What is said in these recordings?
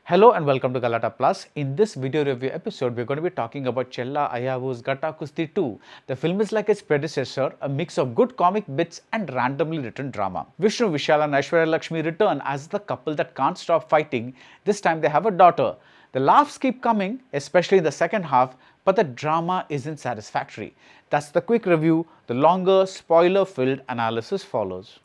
Hello and welcome to Galatta Plus. In this video review episode, we're going to be talking about Chella Gatta Kusthi 2. The film is like its predecessor, a mix of good comic bits and randomly written drama. Vishnu Vishal and Aishwarya return as the couple that can't stop fighting. This time they have a daughter. The laughs keep coming, especially in the second half, but the drama isn't satisfactory. That's the quick review. The longer, spoiler-filled analysis follows.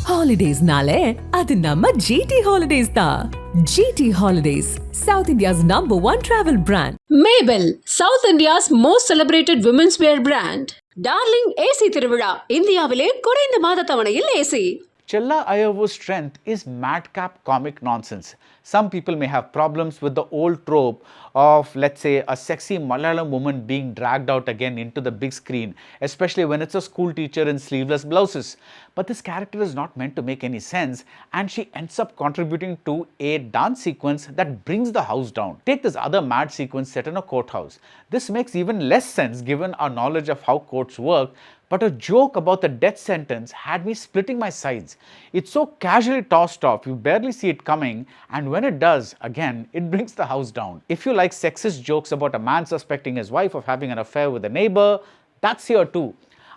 Holidays nale, adu namma GT Holidays da. GT Holidays, South India's #1 travel brand. Mabel, South India's most celebrated women's wear brand. Darling AC Tiruvizha, Indiavile குறைந்த மாத தவணையில் AC. Chella strength is madcap comic nonsense. Some people may have problems with the old trope of, let's say, a sexy Malayalam woman being dragged out again into the big screen, especially when it's a school teacher in sleeveless blouses. But this character is not meant to make any sense, and she ends up contributing to a dance sequence that brings the house down. Take this other mad sequence set in a courthouse. This makes even less sense given our knowledge of how courts work. But a joke about the death sentence had me splitting my sides. It's so casually tossed off, you barely see it coming, and when it does, again, it brings the house down. If you like sexist jokes about a man suspecting his wife of having an affair with a neighbor, that's here too.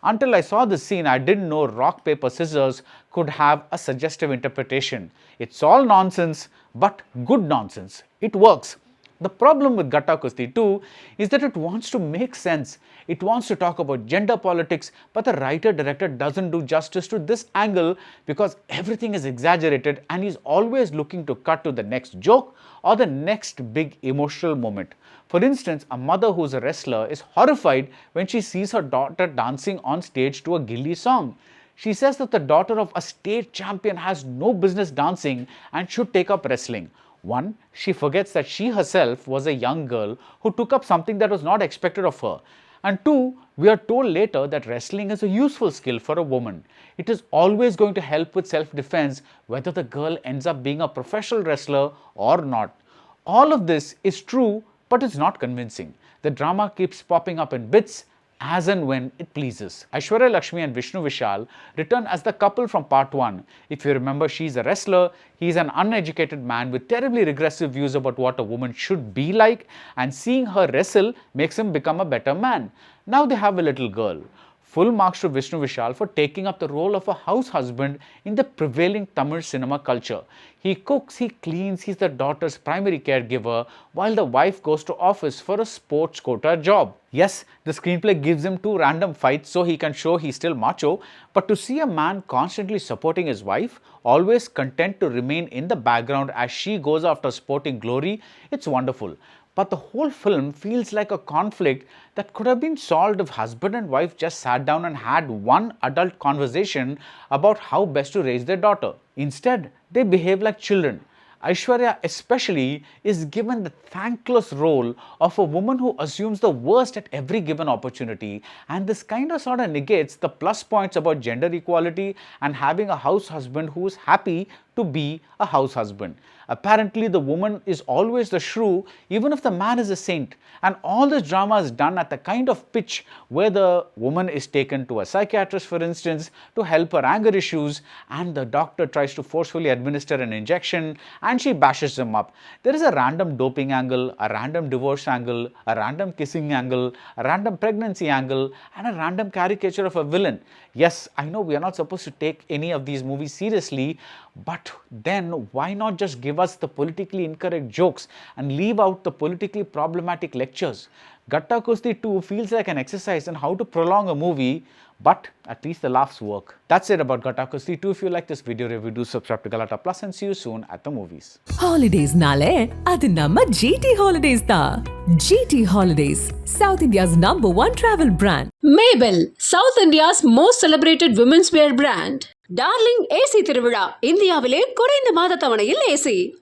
Until I saw this scene, I didn't know rock, paper, scissors could have a suggestive interpretation. It's all nonsense, but good nonsense. It works. The problem with Gatta Kusthi 2 is that it wants to make sense. It wants to talk about gender politics, but the writer-director doesn't do justice to this angle because everything is exaggerated and he's always looking to cut to the next joke or the next big emotional moment. For instance, a mother who's a wrestler is horrified when she sees her daughter dancing on stage to a Gilli song. She says that the daughter of a state champion has no business dancing and should take up wrestling. One, she forgets that she herself was a young girl who took up something that was not expected of her. And two, we are told later that wrestling is a useful skill for a woman. It is always going to help with self-defense whether the girl ends up being a professional wrestler or not. All of this is true, but it's not convincing. The drama keeps popping up in bits as and when it pleases. Aishwarya and Vishnu Vishal return as the couple from part 1. If you remember, she's a wrestler, he's an uneducated man with terribly regressive views about what a woman should be like, and seeing her wrestle makes him become a better man. Now they have a little girl. Full marks to Vishnu Vishal for taking up the role of a house husband in the prevailing Tamil cinema culture. He cooks, he cleans, he's the daughter's primary caregiver while the wife goes to office for a sports quota job. Yes, the screenplay gives him 2 random fights so he can show he's still macho, but to see a man constantly supporting his wife, always content to remain in the background as she goes after sporting glory, it's wonderful. But the whole film feels like a conflict that could have been solved if husband and wife just sat down and had one adult conversation about how best to raise their daughter. Instead, they behave like children. Aishwarya especially is given the thankless role of a woman who assumes the worst at every given opportunity, and this kind of sort of negates the plus points about gender equality and having a house husband who is happy to be a house husband. Apparently, the woman is always the shrew even if the man is a saint, and all this drama is done at the kind of pitch where the woman is taken to a psychiatrist, for instance, to help her anger issues, and the doctor tries to forcefully administer an injection and she bashes him up. There is a random doping angle, a random divorce angle, a random kissing angle, a random pregnancy angle, and a random caricature of a villain. Yes, I know we are not supposed to take any of these movies seriously, but then why not just give us the politically incorrect jokes and leave out the politically problematic lectures? Gatta Kusthi 2 feels like an exercise in how to prolong a movie, but at least the laughs work. That's it about Gatta Kusthi 2. If you like this video review, do subscribe to Galatta Plus and see you soon at the movies. Holidays nale, adu namma GT Holidays da. GT Holidays, South India's #1 travel brand. Mabel, South India's most celebrated women's wear brand. Darling AC Tiruvizha, Indiavile குறைந்த மாத தவணையில் AC.